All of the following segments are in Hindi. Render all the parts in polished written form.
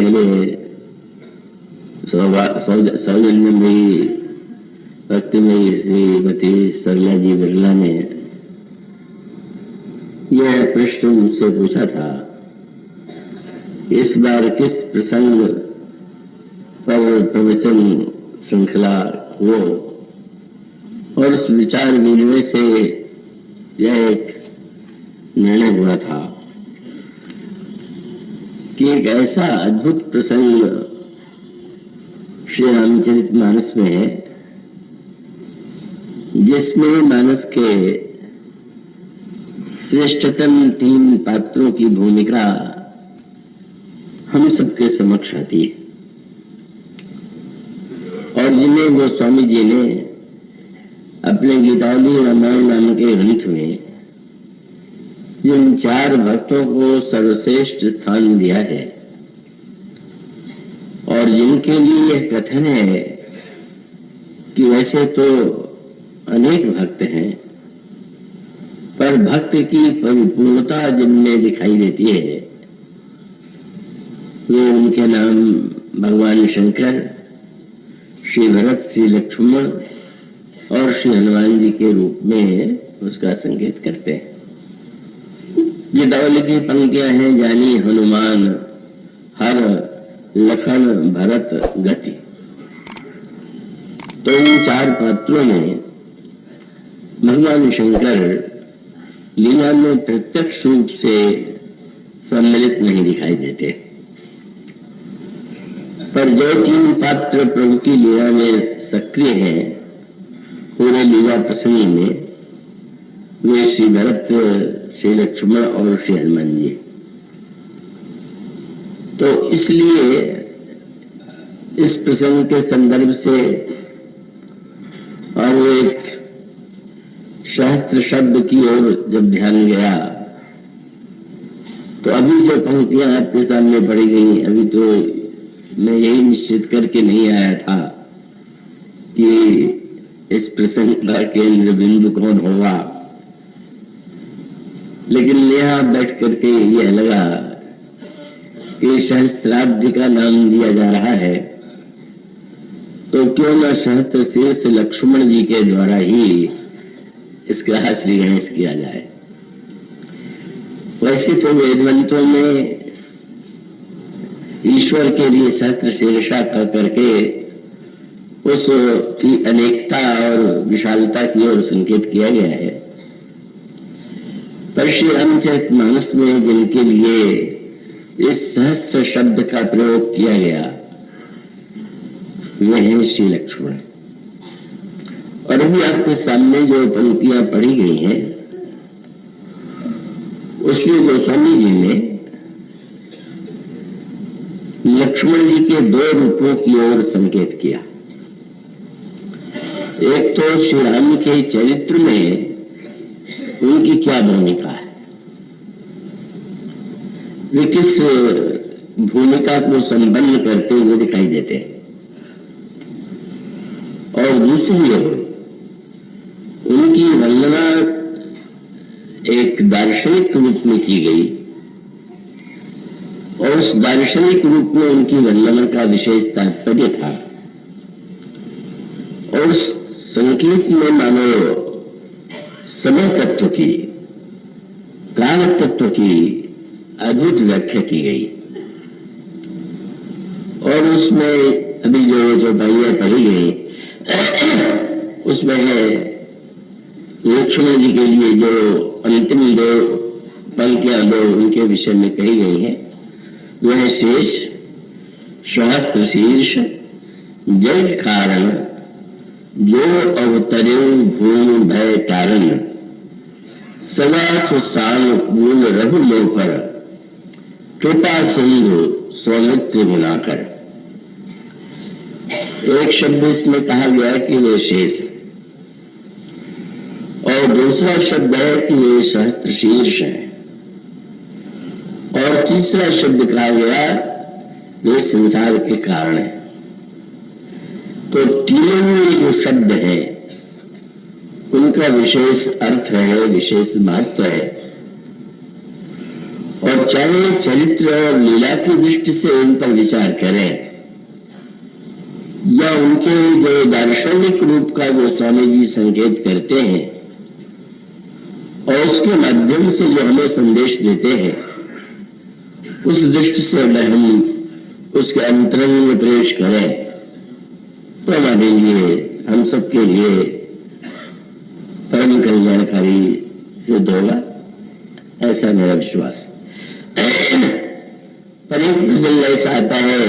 पहले सौजन्यमयी भक्तिमयी श्रीमती सरला जी बिरला ने यह प्रश्न मुझसे पूछा था, इस बार किस प्रसंग पर प्रवचन श्रृंखला हो, और उस विचार विनिमय से यह एक निर्णय हुआ था कि एक ऐसा अद्भुत प्रसंग श्री रामचरितमानस में है जिसमें मानस के श्रेष्ठतम 3 पात्रों की भूमिका हम सबके समक्ष आती है, और जिन्हें गोस्वामी जी ने अपने गीतावली रामायण नाम के ग्रंथ में जिन 4 भक्तों को सर्वश्रेष्ठ स्थान दिया है और जिनके लिए यह कथन है कि वैसे तो अनेक भक्त हैं, पर भक्त की परिपूर्णता जिनमें दिखाई देती है वे उनके नाम भगवान शंकर, श्री भरत, श्री लक्ष्मण और श्री हनुमान जी के रूप में उसका संकेत करते हैं। गीतावली की पंक्तियां हैं, जानी हनुमान हर लखन भरत गति। तो इन 4 पात्रों में भगवान शंकर लीला में प्रत्यक्ष रूप से सम्मिलित नहीं दिखाई देते, पर जो 3 पात्र प्रभु की लीला में सक्रिय हैं पूरे लीला प्रसंग में, वे श्री भरत, श्री लक्ष्मण और श्री हनुमान जी। तो इसलिए इस प्रसंग के संदर्भ से और वो एक शास्त्र शब्द की ओर जब ध्यान गया तो अभी जो पंक्तियां आपके सामने पढ़ी गई, अभी तो मैं यही निश्चित करके नहीं आया था कि इस प्रसंग का केंद्र बिंदु कौन होगा, लेकिन यहाँ बैठ करके यह लगा कि सहस्त्राब्दी का नाम दिया जा रहा है, तो क्यों न सहस्त्र शीर्ष लक्ष्मण जी के द्वारा ही इसका श्री गणेश किया जाए। वैसे तो वेदमंत्रों में ईश्वर के लिए सहस्त्र शीर्षा कर करके उसकी अनेकता और विशालता की ओर संकेत किया गया है, पर श्री रामचरितमानस में जिनके लिए इस सहस्त्र शब्द का प्रयोग किया गया वे हैं श्री लक्ष्मण। और अभी आपके सामने जो पंक्तियां पढ़ी गई हैं उसमें गोस्वामी जी ने लक्ष्मण जी के 2 रूपों की ओर संकेत किया। एक तो श्री राम के चरित्र में उनकी क्या भूमिका है, वे किस भूमिका को संपन्न करते हुए दिखाई देते हैं, और दूसरी ओर उनकी वंदना एक दार्शनिक रूप में की गई, और उस दार्शनिक रूप में उनकी वंदना का विशेष तात्पर्य था, और संकेत में मानो समय तत्व की, काल तत्व की अद्भुत व्याख्या की गई। और उसमें अभी जो बाइयां पढ़ी गई उसमें है लक्ष्मण जी के लिए जो अंतिम 2 पंक्तियां उनके विषय में कही गई है, वह शेष सहस्त्र शीर्ष जय कारण जो अवतरे भूमि भय तारण सदा सुसाल पूर्ण रघुलो पर कृपा सिंधु सौमित्र मिलाकर। एक शब्द इसमें कहा गया कि वे शेष, और दूसरा शब्द है कि वे सहस्त्र शीर्ष है, और तीसरा शब्द कहा गया वे संसार के कारण है। तो तीनों में जो शब्द है उनका विशेष अर्थ है, विशेष महत्व है, और चाहे चरित्र और लीला की दृष्टि से उन पर विचार करें या उनके जो दार्शनिक रूप का गोस्वामी जी संकेत करते हैं और उसके माध्यम से जो हमें संदेश देते हैं, उस दृष्टि से अगर हम उसके अंतरंग में प्रवेश करें तो हमारे लिए, हम सबके लिए परम कल्याणकारी सिद्ध होगा, ऐसा मेरा विश्वास। पर एक प्रसंग ऐसा आता है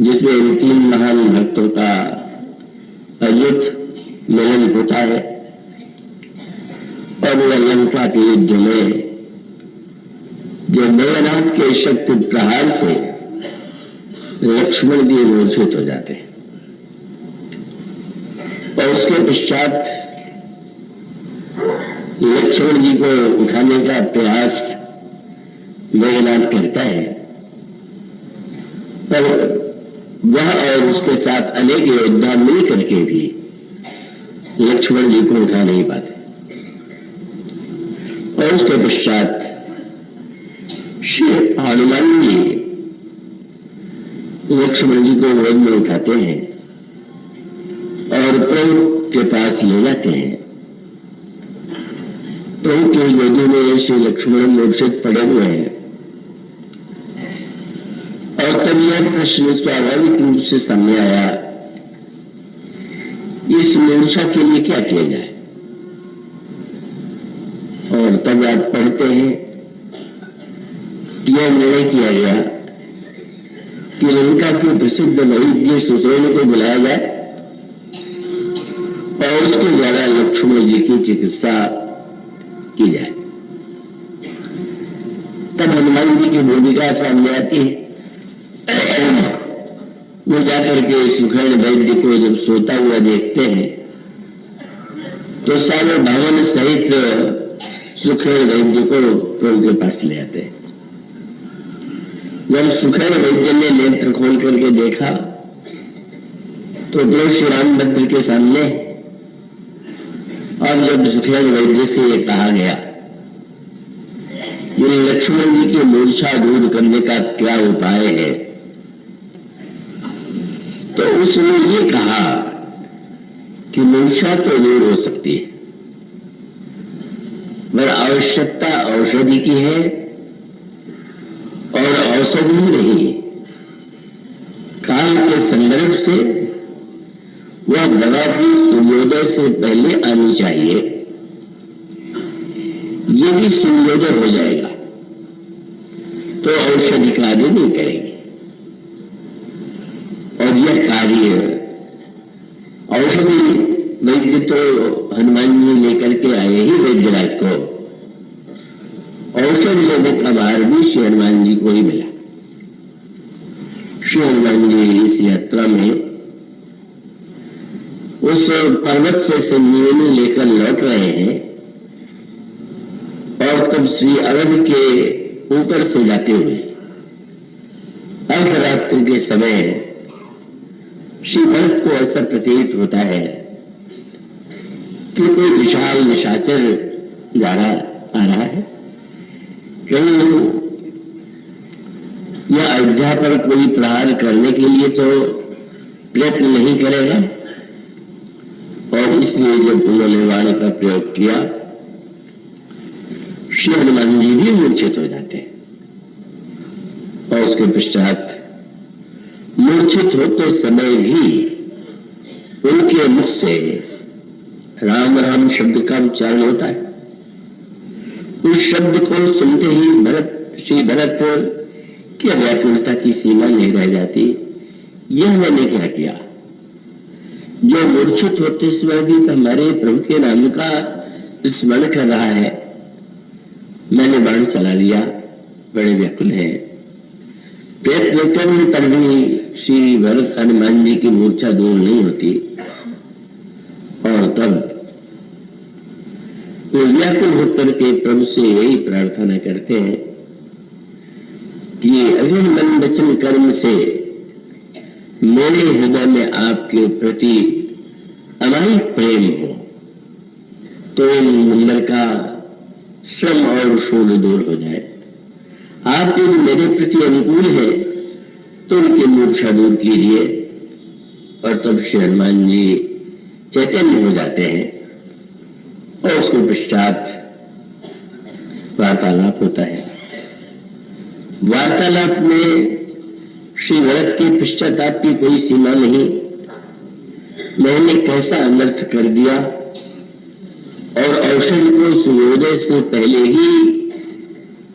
जिसमें इन तीन महान भक्तों का अद्भुत मिलन होता है और वह लंका के युद्ध में जो मेघनाथ के शक्ति प्रहार से लक्ष्मण जी मूर्छित हो जाते हैं और उसके पश्चात लक्ष्मण जी को उठाने का प्रयास मेघनाथ करता है, पर वह और उसके साथ अनेक योद्धा मिल करके भी लक्ष्मण जी को उठा नहीं पाते और उसके पश्चात श्री हनुमान जी लक्ष्मण जी को गोद में उठाते हैं और प्रभु के पास ले जाते हैं। प्रभु के गोदी में श्री लक्ष्मण मूर्छित पड़े हुए हैं और तब यह प्रश्न स्वाभाविक रूप से सामने आया, इस मूर्छा के लिए क्या किया जाए। और तब आप पढ़ते हैं यह निर्णय किया गया कि लंका के प्रसिद्ध वैद्य सुसेन को बुलाया जाए और उसके द्वारा लक्ष्मण जी की चिकित्सा की जाए। तब हनुमान जी की भूमिका सामने आती है। वो जाकर के सुखर्ण वैद्य को जब सोता हुआ देखते हैं तो सारे भावन सहित सुखर्ण वैद्य को प्रभु के पास ले आते हैं। जब सुखर्ण वैद्य ने नेत्र खोल करके देखा तो प्रभु श्री रामभद्र के सामने, और जब सुखर्ण वैद्य से ये कहा गया ये लक्ष्मण जी की मूर्छा दूर करने का क्या उपाय है, तो उसने ये कहा कि मूर्छा तो दूर हो सकती है पर आवश्यकता औषधि की है और औषधि नहीं, काल के संदर्भ से वह दवा भी सूर्योदय से पहले आनी चाहिए। ये भी सूर्योदय हो जाएगा तो औषधि कार्य नहीं करेगी और यह कार्य औषधि वैद्य तो हनुमान जी लेकर के आए ही वैद्यराज को, औषध लेने का भार भी श्री हनुमान जी को ही मिला। श्री हनुमान जी इस यात्रा में उस पर्वत से संजीवनी लेकर लौट रहे हैं और तब श्री अवध के ऊपर से जाते हुए अर्धरात्रि के समय श्री भरत को ऐसा प्रतीत होता है कि कोई विशाल निशाचर जा रहा आ रहा है, कहीं यह अयोध्या पर कोई प्रहार करने के लिए तो प्रयत्न नहीं करेगा। और इसलिए जब उन्होंने वाणी का प्रयोग किया श्री हनुमान जी भी मूर्छित हो जाते हैं और उसके पश्चात मूर्छित होते समय भी उनके मुख से राम राम शब्द का उच्चारण होता है। उस शब्द को सुनते ही श्री भरत की व्याकुलता की सीमा नहीं रह जाती। यह मैंने क्या किया, जो मूर्छित होते समय भी हमारे प्रभु के नाम का स्मरण कर रहा है, मैंने बाण चला दिया, बड़े व्याकुल है। प्रयत्न करने पर भी श्री भरत हनुमान जी की मूर्छा दूर नहीं होती और तब वो व्याकुल होकर के प्रभु से यही प्रार्थना करते हैं कि अगर मन वचन कर्म से मेरे हृदय में आपके प्रति अमायिक प्रेम हो तो इन नंबर का श्रम और शोध दूर हो जाए। आप यदि मेरे प्रति अनुकूल है तो उनकी मूर्छा दूर कीजिए। और तब श्री हनुमान जी चैतन्य हो जाते हैं और उसके पश्चात वार्तालाप होता है। वार्तालाप में श्री भरत के पश्चाताप की कोई सीमा नहीं। मैंने कैसा अनर्थ कर दिया और औषधि को सूर्योदय से पहले ही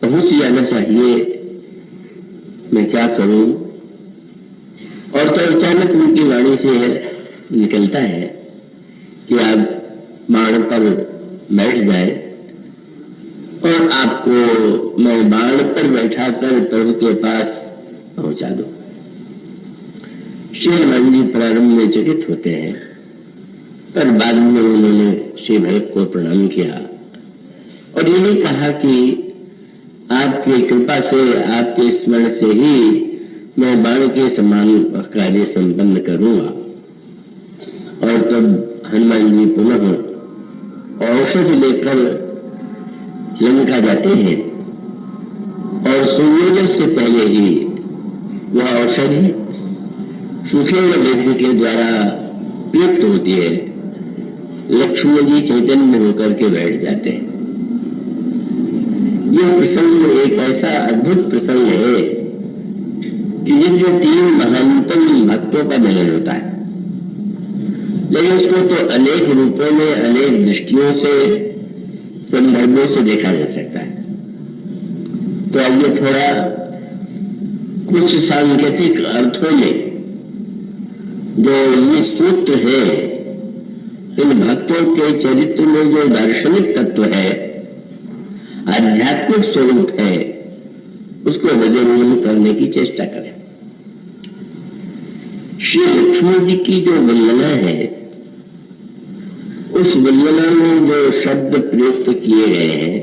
पहुंच जाना चाहिए, मैं क्या करूं। और तो अचानक उनकी वाणी से निकलता है कि आप बाण पर बैठ जाए और आपको मैं बाण पर बैठाकर प्रभु के पास पहुंचा दूं। श्री हनुमान जी प्रारंभ में चकित होते हैं, पर बाद में उन्होंने श्री भरत को प्रणाम किया और यही कहा कि आपकी कृपा से, आपके स्मरण से ही मैं बाण के समान कार्य संपन्न करूंगा। और तब हनुमान जी पुनः औषधि लेकर लंका जाते हैं और सूर्योदय से पहले ही वह औषधि सूखे हुए व्यक्ति के द्वारा प्रयुक्त होती है। लक्ष्मण जी चैतन्य होकर के बैठ जाते हैं। यह प्रसंग एक ऐसा अद्भुत प्रसंग है कि जिसमें 3 महानतम भक्तों का मिलन होता है, लेकिन उसको तो अनेक रूपों में, अनेक दृष्टियों से, संदर्भों से देखा जा सकता है। तो आइए थोड़ा कुछ सांकेतिक अर्थों में जो ये सूत्र है, इन भक्तों के चरित्र में जो दार्शनिक तत्व है, आध्यात्मिक स्वरूप है, उसको विनिमय करने की चेष्टा करें। श्री लक्ष्मण जी की जो वंदना है, उस वंदना में जो शब्द प्रयुक्त किए गए हैं,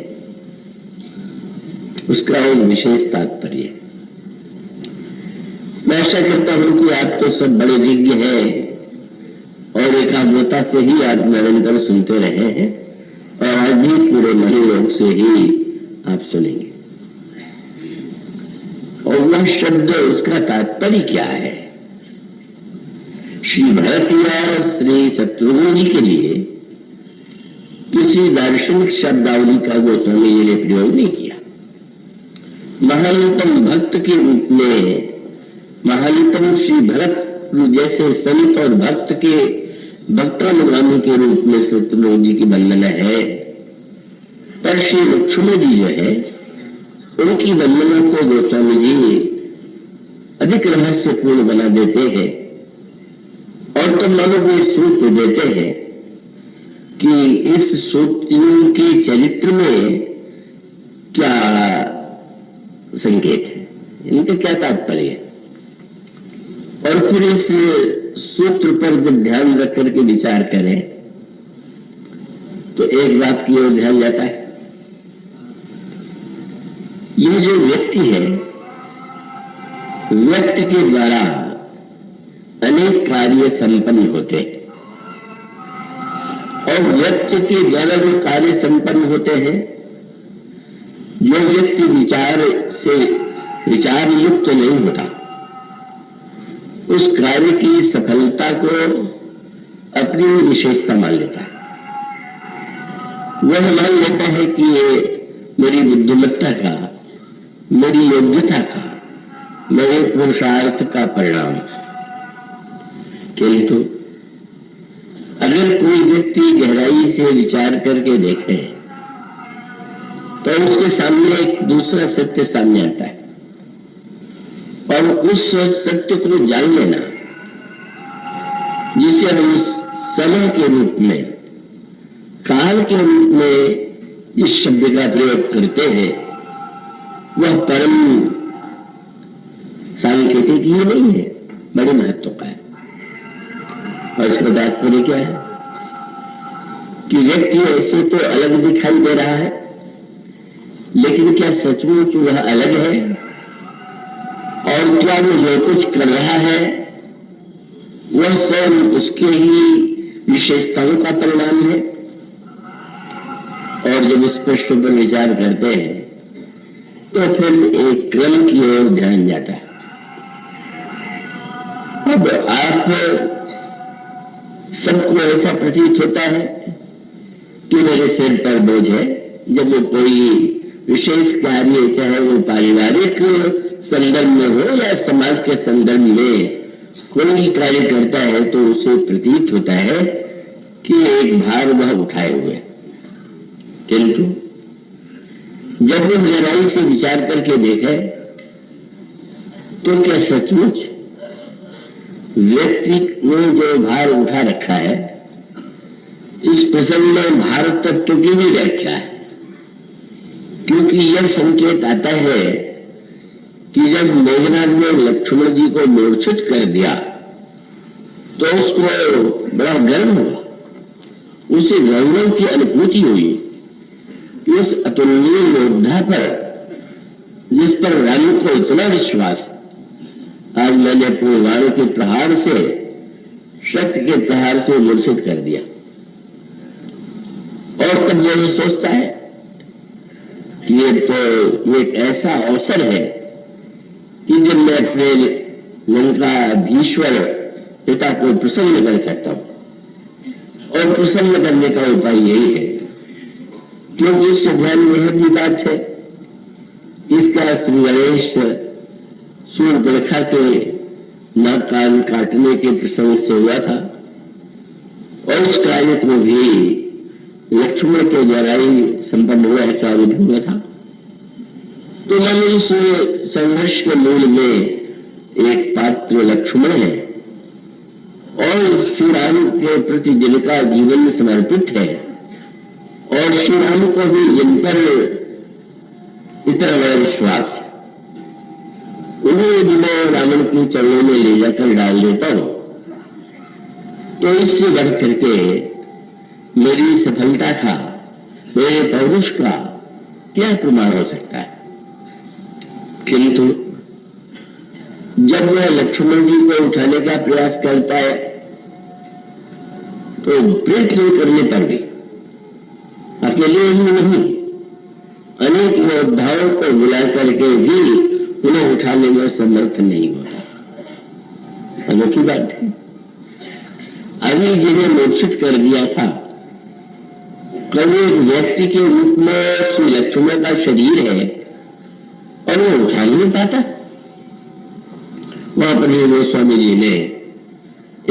उसका एक विशेष तात्पर्य है। मैं आशा करता हूं कि आप तो सब बड़े विज्ञ हैं और एकाग्रता से ही आप निरंतर सुनते रहे हैं और आज भी पूरे मनोयोग से ही आप सुनेंगे। और वह शब्द, उसका तात्पर्य क्या है? श्री भरत या श्री शत्रुघ्न जी के लिए किसी दार्शनिक शब्दावली का गोस्वामी जी ने प्रयोग नहीं किया। महानतम भक्त के रूप में, महानतम श्री भरत जैसे संत और भक्त के भक्तानुगामी के रूप में शत्रुघ्न जी की वंदना है, पर श्री लक्ष्मण जी जो है, उनकी वंदना को गोस्वामी जी अधिक रहस्यपूर्ण बना देते हैं और तो मानो वे सूत्र देते हैं कि इस सूत्र के चरित्र में क्या संकेत है, इनका क्या तात्पर्य है। और फिर इस सूत्र पर जब ध्यान रख करके विचार करें तो एक बात की ओर ध्यान जाता है। यह जो व्यक्ति है, व्यक्ति के द्वारा अनेक कार्य संपन्न होते हैं और व्यक्ति के द्वारा जो कार्य संपन्न होते हैं, जो व्यक्ति विचार युक्त नहीं होता, उस कार्य की सफलता को अपनी विशेषता मान लेता है। वह मान लेता है कि ये मेरी बुद्धिमत्ता का, मेरी योग्यता का, मेरे पुरुषार्थ का परिणाम। किंतु अगर कोई व्यक्ति गहराई से विचार करके देखे तो उसके सामने एक दूसरा सत्य सामने आता है और उस सत्य को जान लेना, जिसे हम समय के रूप में, काल के रूप में इस शब्द का प्रयोग करते हैं, वह परम सांकेतिक ही नहीं है, बड़े महत्व का है। और इसका तात्पर्य क्या है कि व्यक्ति ऐसे तो अलग दिखाई दे रहा है, लेकिन क्या सचमुच वह अलग है? और क्या वो जो कुछ कर रहा है वह सब उसके ही विशेषताओं का परिणाम है? और जब इस प्रश्न पर विचार करते हैं तो फिर एक क्रम की ओर ध्यान जाता है। अब आप सबको ऐसा प्रतीत होता है कि मेरे सिर पर बोझ है। जब वो कोई विशेष कार्य, चाहे वो पारिवारिक संदर्भ में हो या समाज के संदर्भ में कोई कार्य करता है, तो उसे प्रतीत होता है कि एक भार वह उठाए हुए। किंतु जब वो गहराई से विचार करके देखे तो क्या सचमुच व्यक्ति ने जो भार उठा रखा है, इस प्रसंग में भारत तत्व की भी व्याख्या है। क्योंकि यह संकेत आता है कि जब मेघनाथ ने लक्ष्मण जी को मूर्छित कर दिया तो उसको बड़ा गर्व हुआ, उसे गौरव की अनुभूति हुई कि उस अतुलनीय योद्धा पर, जिस पर राम को इतना विश्वास है, आज मैंने अपने वाणों के प्रहार से, शक्ति के प्रहार से मूर्छित कर दिया। और तब यह सोचता है कि ये तो एक ऐसा अवसर है कि जब मैं अपने लंकाधीश्वर पिता को प्रसन्न कर सकता हूं। और प्रसन्न करने का उपाय यही है, क्योंकि इस ध्यान में यह भी बात है, इसका श्री गणेश सूर्यप्रखा के नाक कान काटने के प्रसंग से हुआ था। और उस कार्य को भी लक्ष्मण के द्वारा ही संपन्न हुआ है, कार्य भी हुआ था। तो मन इस संघर्ष के मूल में एक पात्र लक्ष्मण है और श्री राम के प्रति जिनका जीवन समर्पित है, और श्री राम को भी जिन पर इतना बड़ा विश्वास है, उन्हें मैं रावण के चरणों में ले जाकर डाल देता हूं, तो इससे बढ़ करके मेरी सफलता का, मेरे पौरुष का क्या प्रमाण हो सकता है। किंतु जब वह लक्ष्मण जी को उठाने का प्रयास करता है तो प्रयत्न करने पर भी अकेले ही नहीं, अनेक योद्धाओं को बुला करके भी उन्हें उठाने में समर्थ नहीं होता। अनोखी बात है। अभी जिन्हें मूर्छित कर दिया था, कभी एक व्यक्ति के रूप में श्री लक्ष्मण का शरीर है और वो उठा नहीं पाता। वहां पर गोस्वामी जी ने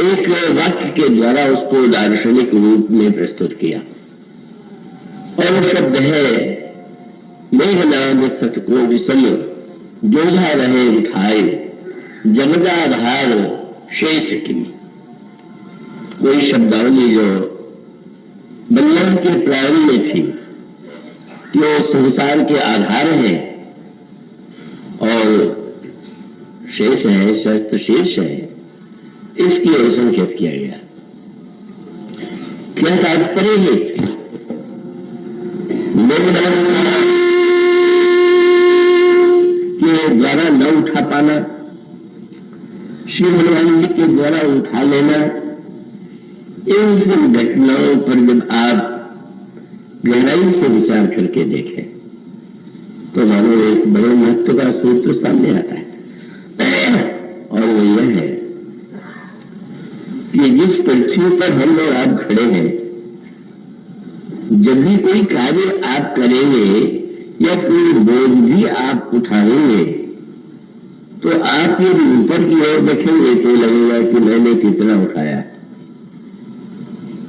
एक वाक्य के द्वारा उसको दार्शनिक रूप में प्रस्तुत किया, और वो शब्द है, मेघनाद सतको विषम जोधा रहे उठाए, जगदाधार शेष किम। कोई शब्दावली जो बल्लभ के प्राण में थी कि वो संसार के आधार हैं और शेष है, शस्त्र शीर्ष है, इसकी ओर संकेत किया गया। क्या तात्पर्य है इसका? के द्वारा न उठा पाना, श्री भगवान जी के द्वारा उठा लेना, इन सब घटनाओं पर जब आप गहराई से विचार करके देखें तो मानो एक बड़े महत्व का सूत्र सामने आता है, और वो यह है कि जिस पृथ्वी पर हम और आप खड़े हैं, जब भी कोई कार्य आप करेंगे या कोई बोझ भी आप उठाएंगे तो आप यदि ऊपर की ओर देखेंगे तो लगेगा कि मैंने कितना उठाया,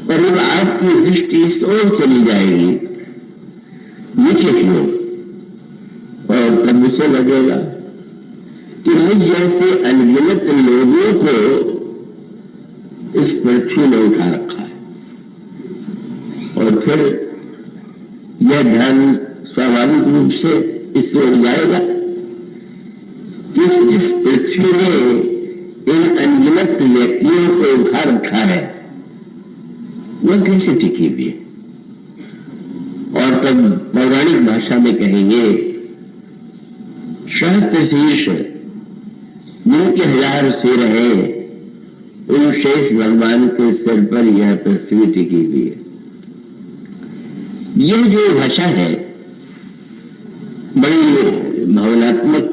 और जब आपकी दृष्टि इस ओर चली जाएगी नीचे की ओर, और तब उसे लगेगा कि मुझ जैसे अनगिनत लोगों को इस पृथ्वी ने उठा रखा है। और फिर यह ध्यान स्वाभाविक रूप से इससे उड़ जाएगा कि जिस पृथ्वी ने इन अनगिनत व्यक्तियों को उठा रखा है वह कैसे टिकी हुई है। और तब पौराणिक भाषा में कहेंगे, सहस्त्र शीर्ष जिनके 1000 सिर है, उन शेष भगवान के सिर पर यह पृथ्वी टिकी हुई है। यह जो भाषा है बड़ी भावनात्मक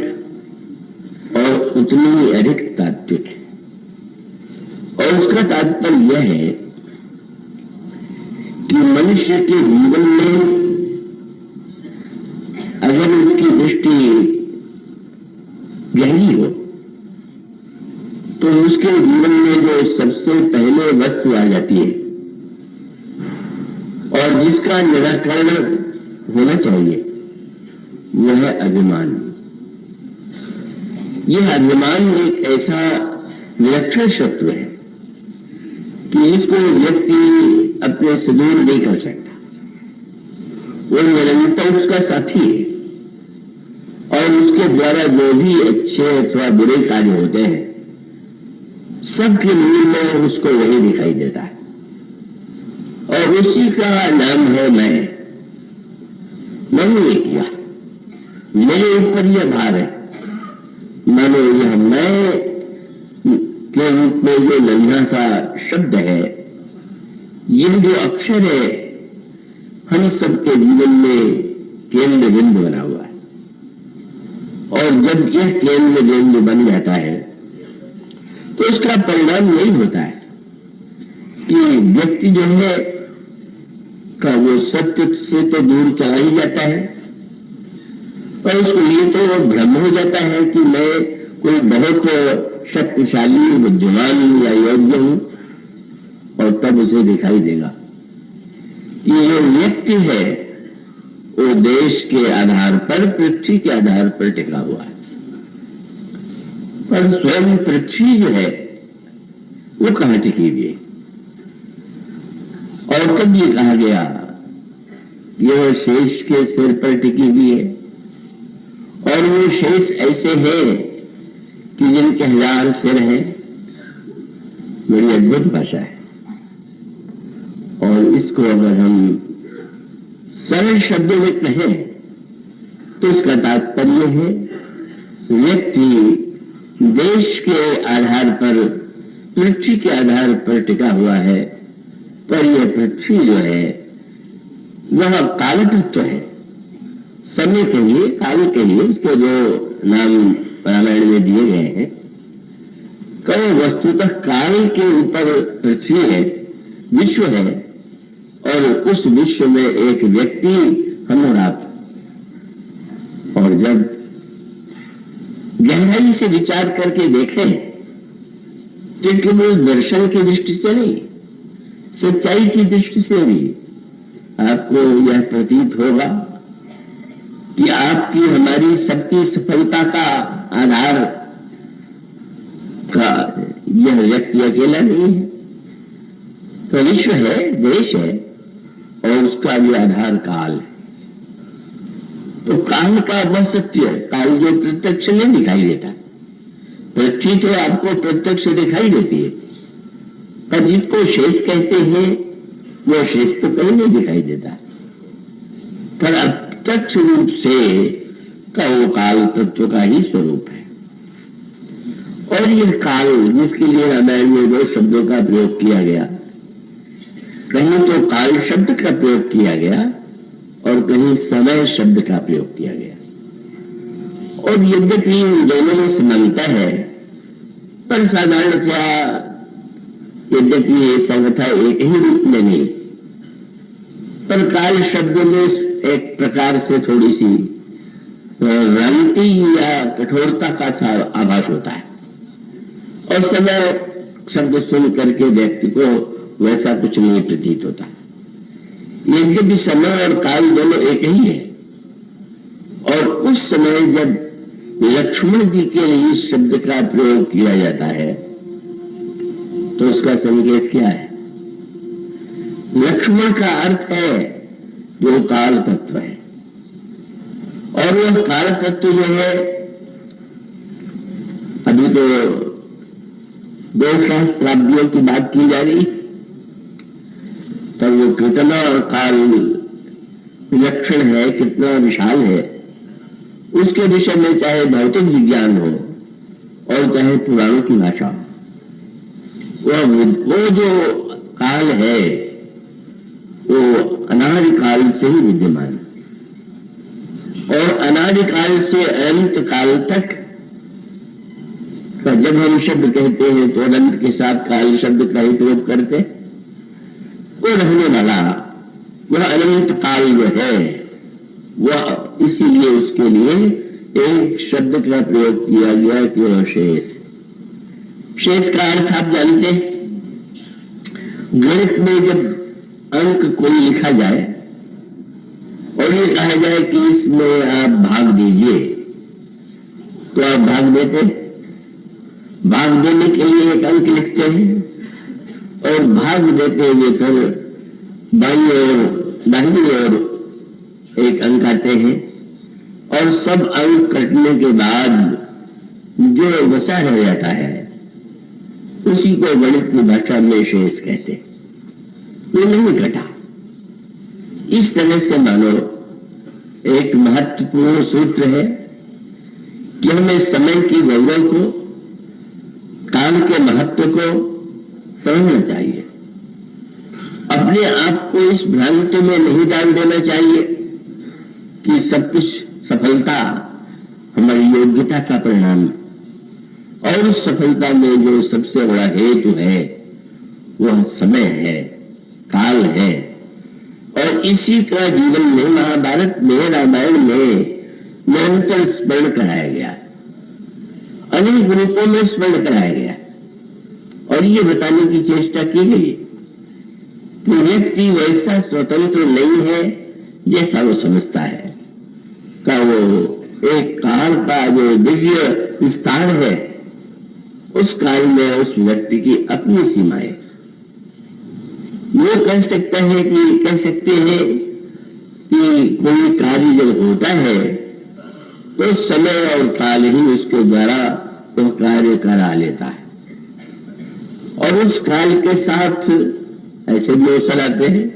और उतनी ही अधिक तात्विक है। और उसका तात्पर्य यह है कि मनुष्य के जीवन में अगर उसकी दृष्टि गहरी हो तो उसके जीवन में जो सबसे पहले वस्तु आ जाती है और जिसका निराकरण होना चाहिए वह है अभिमान। यह अभिमान एक ऐसा विलक्षण शत्रु है कि इसको व्यक्ति अपने से दूर नहीं कर सकता। वो निरंतर उसका साथी है और उसके द्वारा जो भी अच्छे अथवा बुरे कार्य होते हैं सबके मूल में उसको वही दिखाई देता है और उसी का नाम है मैंने ये किया, मेरे ऊपर यह भार है। मानो यह मैं के रूप में जो नन्हा सा शब्द है, यह जो अक्षर है, हम सबके जीवन में केंद्र बिंदु बना हुआ है। और जब यह केंद्र बिंदु बन जाता है तो उसका परिणाम यही होता है कि व्यक्ति जो है का वो सत्य से तो दूर चला ही जाता है, पर उसको ये तो भ्रम हो जाता है कि मैं कोई बहुत शक्तिशाली, बुद्धिमान या योग्य हूं, और तब उसे दिखाई देगा कि जो व्यक्ति है वो देश के आधार पर, पृथ्वी के आधार पर टिका हुआ है, पर स्वयं पृथ्वी जो है वो कहां टिकी हुई है। और तब ये कहा गया यह शेष के सिर पर टिकी हुई है और वो शेष ऐसे हैं कि जिनके 1000 सिर हैं। बड़ी अद्भुत भाषा है। और इसको अगर हम सरल शब्दों में कहें तो इसका तात्पर्य है व्यक्ति देश के आधार पर, पृथ्वी के आधार पर टिका हुआ है, पर यह पृथ्वी जो है वह काल तत्व है। समय के लिए, काल के लिए उसके जो नाम रामायण में दिए गए हैं, कई वस्तुतः काल के ऊपर पृथ्वी है, विश्व है, और उस विश्व में एक व्यक्ति हम और आप। और जब गहराई से विचार करके देखें तो केवल दर्शन की दृष्टि से नहीं, सच्चाई की दृष्टि से भी आपको यह प्रतीत होगा कि आपकी, हमारी सबकी सफलता का आधार का यह व्यक्ति अकेला नहीं है। तो विश्व है, देश है, और उसका भी आधार काल है। तो काल का वह सत्य, काल जो प्रत्यक्ष नहीं दिखाई देता, पृथ्वी तो आपको प्रत्यक्ष दिखाई देती है, पर जिसको शेष कहते हैं वो शेष तो कहीं नहीं दिखाई देता, पर अप्रत्यक्ष रूप से का वो काल तत्व का ही स्वरूप है। और यह काल जिसके लिए रामायण में 2 शब्दों का प्रयोग किया गया, कहीं तो काल शब्द का प्रयोग किया गया और कहीं समय शब्द का प्रयोग किया गया। और यद्यपि दोनों में समानता है, पर साधारणतया यद्यपि ये सर्वथा एक ही रूप में नहीं, पर काल शब्द में एक प्रकार से थोड़ी सी भ्रांति या कठोरता का सा आभास होता है, और समय शब्द सुन करके व्यक्ति को वैसा कुछ नहीं प्रतीत होता। यद्यपि समय और काल दोनों एक ही है। और उस समय जब लक्ष्मण जी के लिए इस शब्द का प्रयोग किया जाता है तो उसका संकेत क्या है? लक्ष्मण का अर्थ है जो काल तत्व है, और वह काल तत्व जो है, अभी तो 2 सहस्त्राब्दियों की बात की जा रही, तब वो कितना काल विलक्षण है, कितना विशाल है, उसके विषय में चाहे भौतिक विज्ञान हो और चाहे पुराणों की भाषा, वो जो काल है वो अनादि काल से ही विद्यमान। और अनादिकाल से अनंत काल तक का जब हम शब्द कहते हैं तो अनंत के साथ काल शब्द का ही प्रयोग करते, वो रहने वाला, वह अनंत काल जो है वह, इसीलिए उसके लिए एक शब्द का प्रयोग किया गया कि वह शेष। शेष का अर्थ आप जानते हैं, गणित में जब अंक कोई लिखा जाए और ये कहा जाए कि इसमें आप भाग दीजिए, तो आप भाग देते, भाग देने के लिए एक अंक लिखते हैं और भाग देते हुए फिर बाईं और दाहिनी ओर एक अंक आते हैं और सब अंक कटने के बाद जो बचा रह जाता है उसी को गणित की भाषा में शेष कहते हैं। ये नहीं घटा। इस तरह से मानो एक महत्वपूर्ण सूत्र है कि हमें समय की गौरव को, काल के महत्व को समझना चाहिए। अपने आप को इस भ्रांति में नहीं डाल देना चाहिए कि सब कुछ सफलता हमारी योग्यता का परिणाम है, और उस सफलता में जो सबसे बड़ा हेतु है वह समय है, काल है। और इसी का जीवन में, महाभारत में, रामायण में निरंतर स्मरण कराया गया, अनेक रूपों में स्मरण कराया गया और ये बताने की चेष्टा की गई कि व्यक्ति वैसा स्वतंत्र नहीं है जैसा वो समझता है, का वो एक काल का जो दिव्य स्थान है, उस काल में उस व्यक्ति की अपनी सीमाएं। वो कह सकते हैं कि कोई कार्य जब होता है तो समय और काल ही उसके द्वारा वह कार्य करा लेता है, और उस काल के साथ ऐसे भी अवसर आते हैं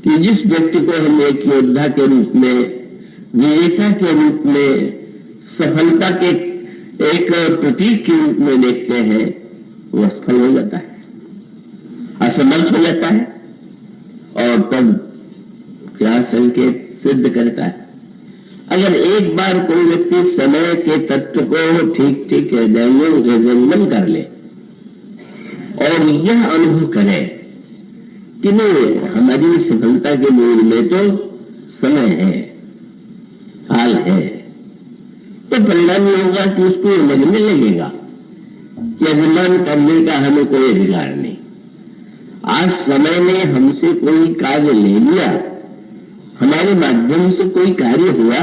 कि जिस व्यक्ति को हम एक योद्धा के रूप में, विजेता के रूप में, सफलता के एक प्रतीक के रूप में देखते हैं, वो असफल हो जाता है, असमर्थ हो जाता है, और तब क्या संकेत सिद्ध करता है। अगर एक बार कोई व्यक्ति समय के तत्व को ठीक ठीक हृदयंगम कर ले और यह अनुभव करे कि नहीं, हमारी सफलता के मूल में तो समय है, काल है, तो परिणाम ये होगा कि उसको लगने लगेगा कि अभिमान करने का हमें कोई अधिकार नहीं। आज समय ने हमसे कोई कार्य ले लिया, हमारे माध्यम से कोई कार्य हुआ,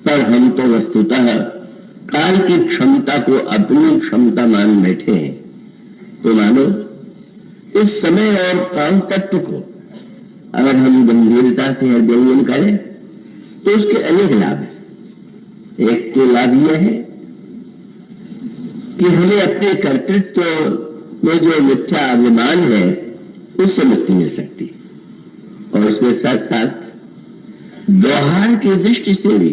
पर हम तो वस्तुतः काल की क्षमता को अपनी क्षमता मान बैठे हैं। तो मानो इस समय और काल तत्व को अगर हम गंभीरता से हृदयंगम करें तो उसके अनेक लाभ हैं। एक तो लाभ यह है कि हमें अपने कर्तृत्व में जो मिथ्या अभिमान है उससे मुक्ति मिल सकती है, और उसके साथ साथ व्यवहार की दृष्टि से भी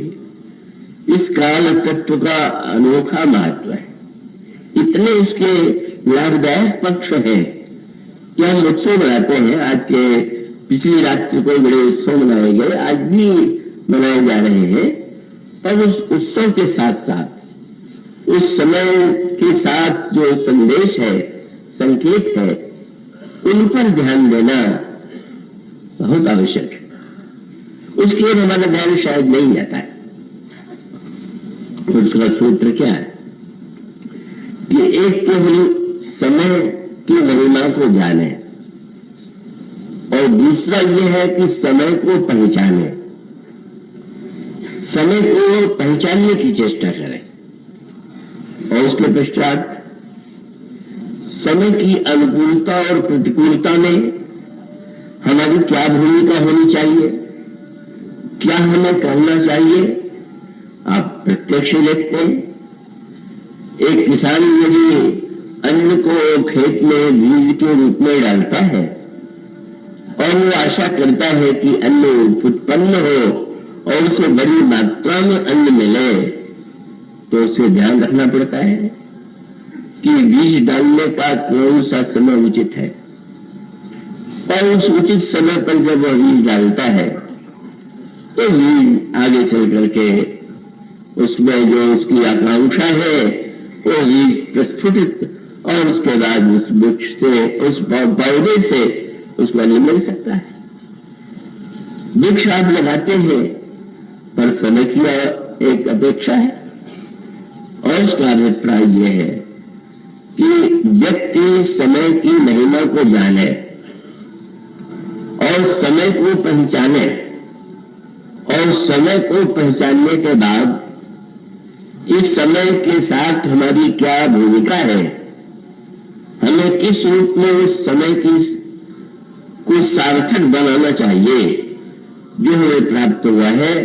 इस काल तत्व का अनोखा महत्व है। इतने उसके लाभदायक पक्ष है कि हम उत्सव मनाते हैं। आज के पिछली रात्रि को बड़े उत्सव मनाए गए, आज भी मनाए जा रहे हैं, पर उस उत्सव के साथ साथ उस समय के साथ जो संदेश है, संकेत है, उन पर ध्यान देना बहुत आवश्यक है। उसके लिए हमारा ध्यान शायद नहीं जाता है। उसका सूत्र क्या है कि एक तो हम समय की महिमा को जाने, और दूसरा यह है कि समय को पहचाने, समय को पहचानने की चेष्टा करें, और उसके पश्चात समय की अनुकूलता और प्रतिकूलता में हमारी क्या भूमिका होनी चाहिए, क्या हमें करना चाहिए। आप प्रत्यक्ष देखते हैं, एक किसान यदि अन्न को खेत में बीज के रूप में डालता है और वो आशा करता है कि अन्न उत्पन्न हो और उसे बड़ी मात्रा में अन्न मिले, तो उसे ध्यान रखना पड़ता है कि बीज डालने का कौन सा समय उचित है, और उस उचित समय पर जब वह बीज डालता है तो भी आगे चल करके उसमें जो उसकी आकांक्षा है वो भी प्रस्फुटित, और उसके बाद उस वृक्ष से, उस पौधे से उसको नहीं मिल सकता है। वृक्ष आप लगाते हैं पर समय की एक अपेक्षा है, और उसका अभिप्राय यह है कि व्यक्ति समय की महिमा को जाने और समय को पहचाने, और समय को पहचानने के बाद इस समय के साथ हमारी क्या भूमिका है, हमें किस रूप में उस समय की को सार्थक बनाना चाहिए, जो हमें प्राप्त हुआ है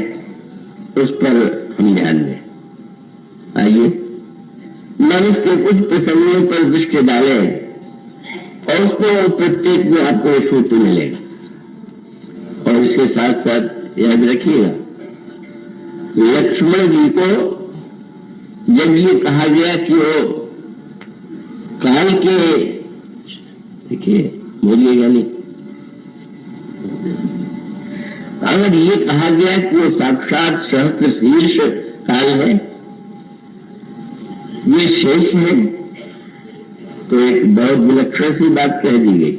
उस पर हम ध्यान दें। आइए मनुष्य के कुछ प्रसंगों पर दृष्टि डालें और उसको प्रत्येक में आपको सूत्र मिलेगा। और इसके साथ साथ याद रखिएगा, लक्ष्मण जी को जब ये कहा गया कि वो काल के, देखिए बोलिएगा नहीं, अगर ये कहा गया कि वो साक्षात सहस्त्र शीर्ष काल है, ये शेष है, तो एक बहुत विलक्षण सी बात कह दी गई।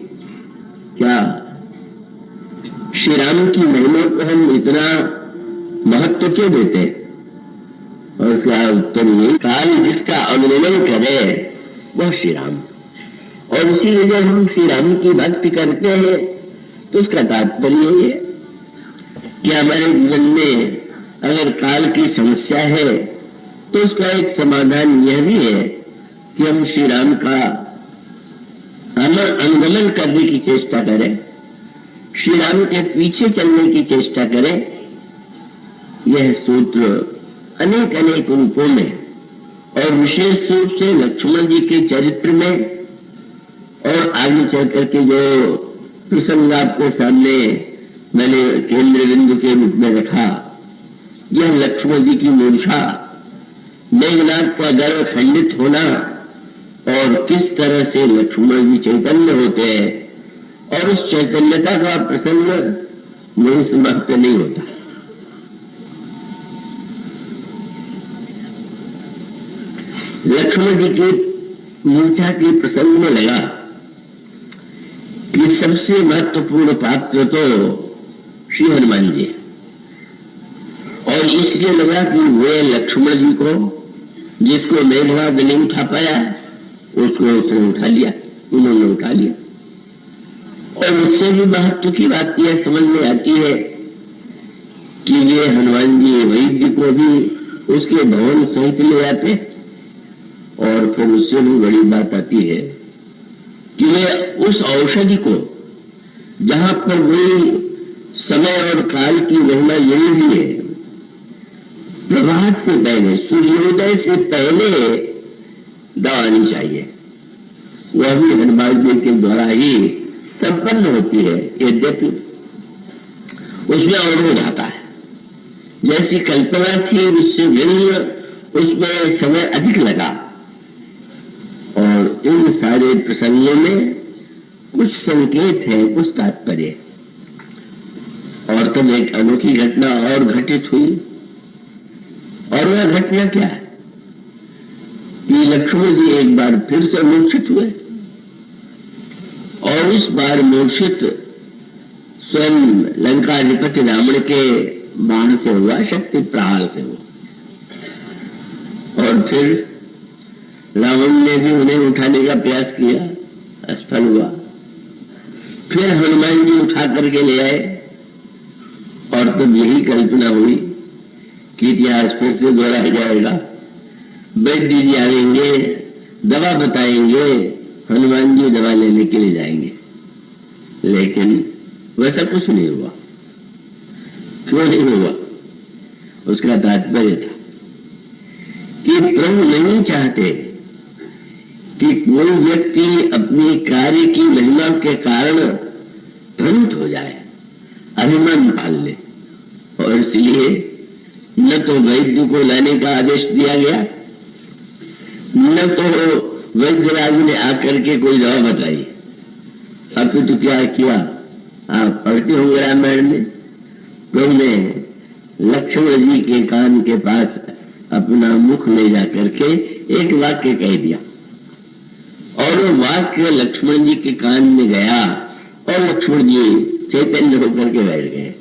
क्या श्री राम की महिमा को हम इतना महत्व क्यों देते हैं? और उसका उत्तर ये, काल जिसका अनुमोदन करे वह श्री राम। और इसीलिए जब हम श्री राम की भक्ति करते हैं तो उसका तात्पर्य ये कि हमारे जीवन में अगर काल की समस्या है तो उसका एक समाधान यह भी है कि हम श्री राम का अनुगमन करने की चेष्टा करें, श्री राम के पीछे चलने की चेष्टा करें। यह सूत्र अनेक अनेक रूपों में और विशेष रूप से लक्ष्मण जी के चरित्र में और आगे चल करके जो प्रसंग आपके सामने मैंने केंद्र बिंदु के रूप में रखा, यह लक्ष्मण जी की मूर्छा, मेघनाथ का गर्व खंडित होना, और किस तरह से लक्ष्मण जी चैतन्य होते हैं और उस चैतन्यता का प्रसंग नहीं समाप्त नहीं होता। लक्ष्मण जी की मूर्छा के प्रसंग में लगा कि सबसे महत्वपूर्ण पात्र तो श्री हनुमान जी, और इसलिए लगा कि वे लक्ष्मण जी को, जिसको मेघनाथ नहीं उठा पाया उसको उसने उठा लिया, उन्होंने उठा लिया। और उससे भी महत्व की बात यह समझ में आती है कि वे हनुमान जी वैद्य को भी उसके भवन सहित ले आते, और फिर उससे भी बड़ी बात आती है कि वे उस औषधि को, जहां पर वही समय और काल की महिमा यही भी है, प्रभात से पहले, सूर्योदय से पहले दवानी चाहिए, वह भी हनुमान जी के द्वारा ही संपन्न होती है। यद्यपि उसमें अवरोध आता है, जैसी कल्पना थी उससे भिन्न उसमें समय अधिक लगा, और इन सारे प्रसंगों में कुछ संकेत है, कुछ तात्पर्य। और तब एक अनोखी घटना और घटित हुई, और वह घटना क्या है कि लक्ष्मण जी एक बार फिर से मूर्छित हुए, और इस बार मूर्छित स्वयं लंकाधिपति रावण के बाण से हुआ, शक्ति प्रहार से हुआ। और फिर रावण ने भी उन्हें उठाने का प्रयास किया, असफल हुआ। फिर हनुमान जी उठा करके ले आए, और तब यही कल्पना हुई कि इतिहास फिर से दोहराया जाएगा, वैद्य जी आएंगे, दवा बताएंगे, हनुमान जी दवा लेने के लिए जाएंगे। लेकिन वैसा कुछ नहीं हुआ। क्यों नहीं हुआ? उसका तात्पर्य था कि प्रभु नहीं चाहते कि कोई व्यक्ति अपनी कार्य की महिमा के कारण भ्रमित हो जाए, अभिमान पाल ले, और इसलिए न तो वैद्य को लाने का आदेश दिया गया, न तो वैद्यराज ने आकर के कोई दवा बताई। अब तो क्या किया, आप पढ़ते होंगे रामायण में, प्रभु ने लक्ष्मण जी के कान के पास अपना मुख ले जा करके एक वाक्य कह दिया, और वो वाक्य लक्ष्मण जी के कान में गया और लक्ष्मण जी चैतन्य होकर के बैठ गए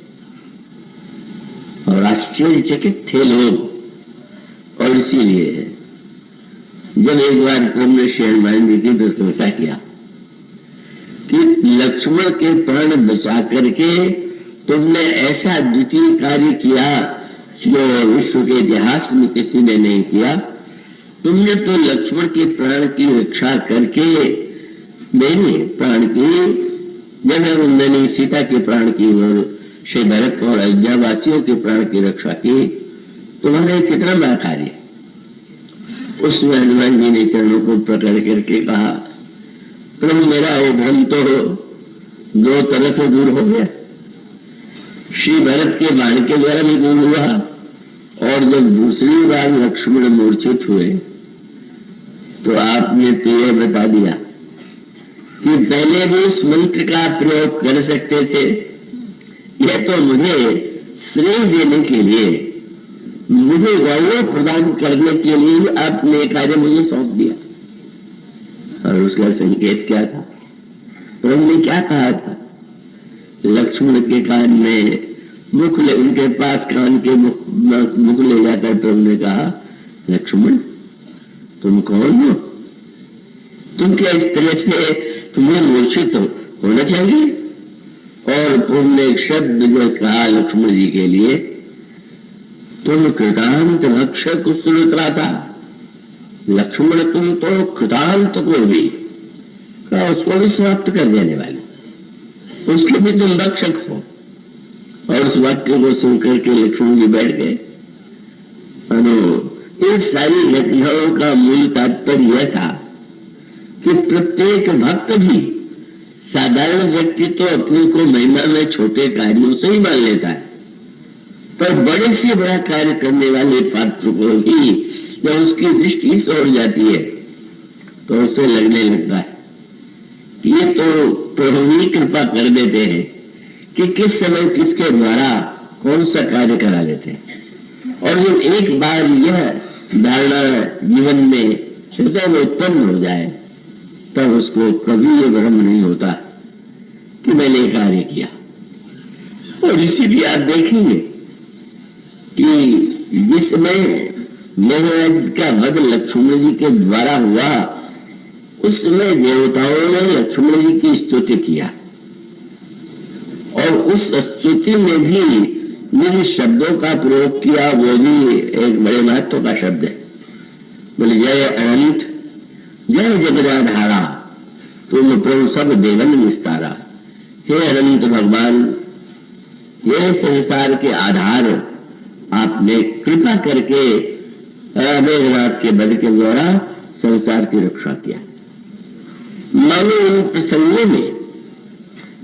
और आश्चर्यचकित थे लोग। और इसीलिए जब एक बार प्रभु ने श्री हनुमान जी की प्रशंसा किया कि लक्ष्मण के प्राण बचा करके तुमने ऐसा द्वितीय कार्य किया जो विश्व के इतिहास में किसी ने नहीं किया, तुमने तो लक्ष्मण के प्राण की रक्षा करके मेरे प्राण की, जन्मवंदनी सीता के प्राण की और श्री भरत और अयोध्या वासियों के प्राण की रक्षा की, तुम्हारा कितना बड़ा कार्य। उसमें हनुमान जी ने चरणों को पकड़ करके कहा, प्रभु मेरा वो भ्रम तो दो तरह से दूर हो गया, श्री भरत के बाण के द्वारा भी दूर हुआ, और जब दूसरी बार लक्ष्मण मूर्छित हुए तो आपने तो यह बता दिया कि पहले भी उस मंत्र का प्रयोग कर सकते थे, यह तो मुझे श्रेय देने के लिए, मुझे गौरव प्रदान करने के लिए आपने कार्य मुझे सौंप दिया। और उसका संकेत क्या था? प्रभु ने क्या कहा था? लक्ष्मण के कान में मुख ले, उनके पास कान के मुख ले जाकर प्रभु ने कहा, लक्ष्मण तुम कौन हो? तुम क्या इस तरह से तुम्हें मूर्छित होना चाहिए? और प्रभु ने एक शब्द जो कहा लक्ष्मण जी के लिए, तुम कृतांत रक्षक कुशलता था। लक्ष्मण तुम तो कृतांत को भी का उसको भी समाप्त कर देने वाले, उसके भी तुम रक्षक हो। और उस वाक्य को सुनकर के लक्ष्मण जी बैठ गए। इन सारी घटनाओं का मूल तात्पर्य यह था कि प्रत्येक भक्त भी, साधारण व्यक्ति तो अपने को महिमा में छोटे कार्यों से ही मान लेता है, पर बड़े से बड़ा कार्य करने वाले पात्र को ही जब उसकी दृष्टि इस ओर जाती है तो उसे लगने लगता है ये तो प्रभु ही कृपा कर देते हैं कि किस समय किसके द्वारा कौन सा कार्य करा लेते हैं। और जब एक बार यह धारणा जीवन में हृदय में उत्पन्न हो जाए तब उसको कभी ये भ्रम नहीं होता कि मैंने कार्य किया। और इसीलिए आप देखेंगे कि जिसमें मेघराज का वध लक्ष्मण जी के द्वारा हुआ, उस समय देवताओं ने लक्ष्मण जी की स्तुति किया, और उस स्तुति में भी जिन शब्दों का प्रयोग किया वो भी एक बड़े महत्व का शब्द है। बोले जय अनंत जय जगदाधारा, तुम प्रभु सब देवन विस्तारा। हे अनंत भगवान, ये संसार के आधार, आपने कृपा करके मेघनाथ के वध के द्वारा संसार की रक्षा किया। मानो इन प्रसंगों में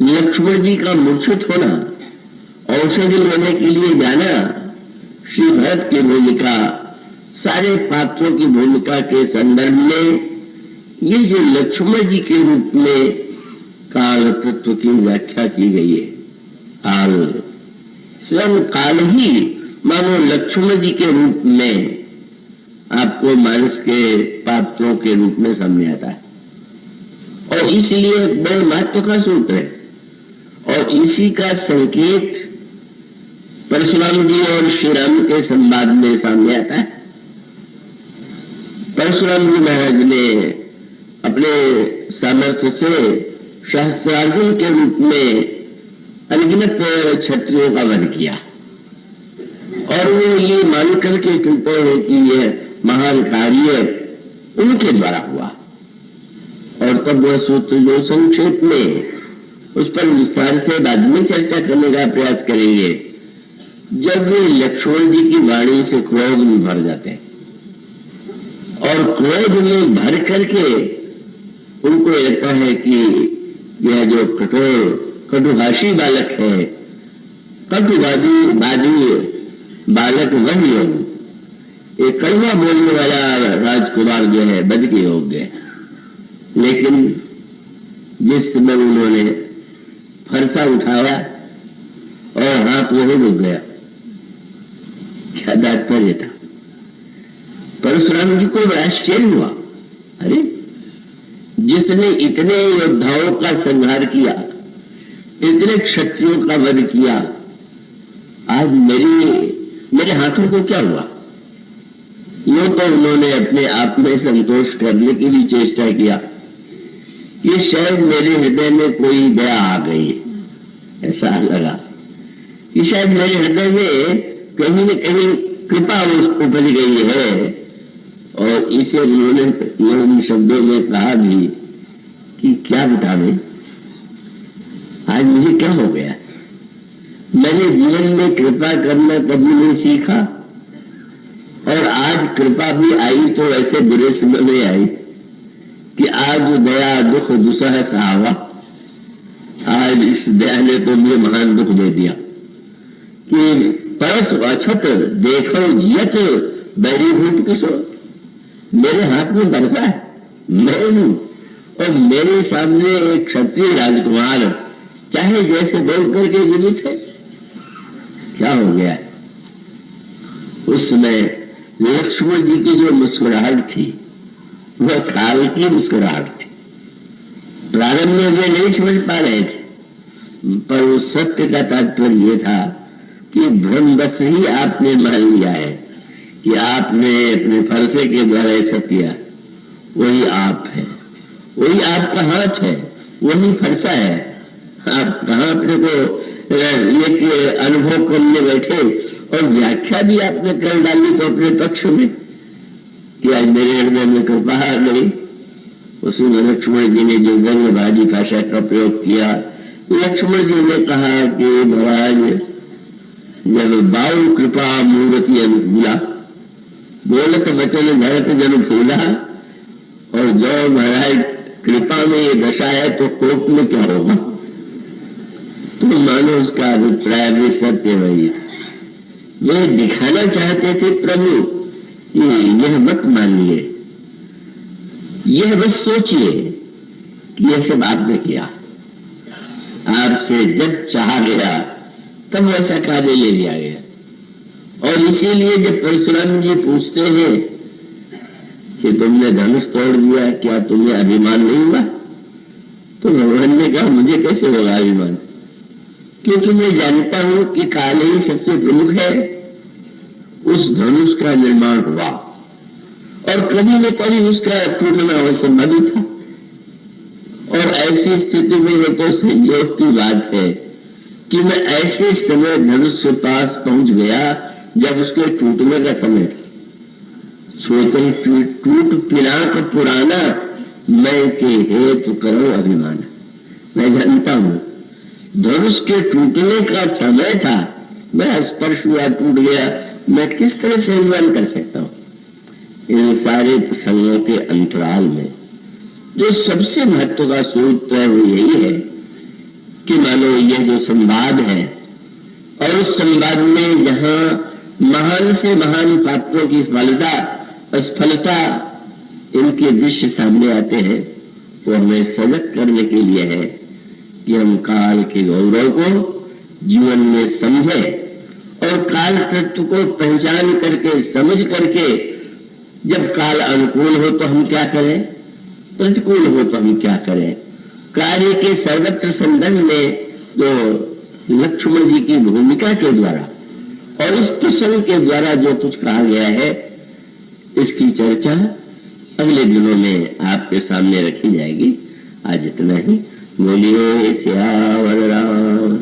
लक्ष्मण जी का मूर्छित होना, औषधि लेने के लिए जाना, श्री भरत की भूमिका, सारे पात्रों की भूमिका के संदर्भ में ये जो लक्ष्मण जी के रूप में काल तत्व की व्याख्या की गई है, काल स्वयं काल ही मानो लक्ष्मण जी के रूप में आपको मानस के पात्रों के रूप में सामने आता है। और इसलिए बड़े महत्व का सूत्र है, और इसी का संकेत परशुराम जी और श्री राम के संवाद में सामने आता है। परशुराम जी महाराज ने अपने सामर्थ्य से सहस्त्रार्जुन के रूप में अनगिनत क्षत्रियों का वध किया, और वो ये मान करके चलते हैं कि यह महान कार्य उनके द्वारा हुआ। और तब वह सूत्र जो संक्षेप में उस पर विस्तार से बाद में चर्चा करने का प्रयास करेंगे, जब लक्ष्मण जी की वाणी से क्रोध में भर जाते हैं और क्रोध में भर करके उनको लगता है कि यह जो कटुभाषी बालक है, कटुवादी बालक वही है, एक कड़वा बोलने वाला राजकुमार जो है बद के योग्य है। लेकिन जिस समय उन्होंने फरसा उठाया और हाथ वही रुक गया, इसका तात्पर्य था। परशुराम जी को बड़ा आश्चर्य हुआ, अरे जिसने इतने योद्धाओं का संहार किया, इतने क्षत्रियों का वध किया, आज मेरे हाथों को क्या हुआ? यूं तो उन्होंने अपने आप में संतोष करने की भी चेष्टा किया कि शायद मेरे हृदय में कोई दया आ गई, ऐसा लगा कि शायद मेरे हृदय में कहीं न कहीं कृपा उपज गई है। और इसे उन्होंने इन शब्दों में कहा भी कि क्या बतावे, आज मुझे क्या हो गया? मैंने जीवन में कृपा करना कभी नहीं सीखा, और आज कृपा भी आई तो ऐसे बुरे समय में आई कि आज दया दुख दुसह सहावा। आज इस दया ने तो मुझे महान दुख दे दिया कि परस अछत देखो जियत बैरी भूत किशो। मेरे हाथ में बरसा है, मैं हूं, और मेरे सामने एक क्षत्रिय राजकुमार चाहे जैसे दौड़ करके जीवित है। क्या हो गया? उस समय लक्ष्मण जी की जो मुस्कुराहट थी वह काल की मुस्कुराहट थी। प्रारंभ में वे नहीं समझ पा रहे थे, पर उस सत्य का तात्पर्य यह था कि भ्रम बस ही आपने मान लिया है कि आपने अपने फरसे के द्वारा ऐसा किया। वही आप है, वही आपका हाथ है, वही फरसा है। आप कहाँ अपने को लेके अनुभव करने बैठे, और व्याख्या भी आपने कर डाली तो अपने पक्ष में कि आज मेरे हृदय में कृपा आ गई। उसमें लक्ष्मण जी ने जो गंगबाजी भाषा का प्रयोग किया, लक्ष्मण जी ने कहा कि महाराज जब बाऊ कृपा मूर्ति अनुकूला, बोलत वचन धरत जन फूला। और जो महाराज कृपा में ये दशा है तो कोप में क्या होगा? तो मानो उसका अभिप्राय भी सत्य वही था। वे दिखाना चाहते थे प्रभु कि यह मत मानिए, यह बस सोचिए कि यह सब आपने किया, आपसे जब चाहा गया तब वैसा कार्य ले लिया गया। और इसीलिए जब परशुराम जी पूछते हैं कि तुमने धनुष तोड़ दिया, क्या तुम्हें अभिमान नहीं हुआ? तो भगवान ने कहा मुझे कैसे होगा अभिमान, क्योंकि मैं जानता हूं कि काल ही सबसे प्रमुख है। उस धनुष का निर्माण हुआ और कभी न कभी उसका टूटना असंभव था। और ऐसी स्थिति में ये तो संयोग की बात है कि मैं ऐसे समय धनुष के पास पहुंच गया जब उसके टूटने का समय था। सोते ही टूट पिनाक पुराना, मैं के हेतु करो अभिमान। मैं जानता हूं धनुष के टूटने का समय था, मैं स्पर्श हुआ टूट गया, मैं किस तरह से अभिमान कर सकता हूं। इन सारे प्रसंगों के अंतराल में जो सबसे महत्व का सूत्र है वो यही है कि मानो यह जो संवाद है, और उस संवाद में जहां महान से महान पात्रों की असफलता इनके दृश्य सामने आते हैं, वो हमें सजग करने के लिए है कि हम काल के गौरव को जीवन में समझे और काल तत्व को पहचान करके समझ करके जब काल अनुकूल हो तो हम क्या करें, प्रतिकूल हो तो हम क्या करें। कार्य के सर्वत्र संदर्भ में तो लक्ष्मण जी की भूमिका के द्वारा और इस प्रसंग के द्वारा जो कुछ कहा गया है, इसकी चर्चा अगले दिनों में आपके सामने रखी जाएगी। आज इतना ही। बोलिए सियावर राम।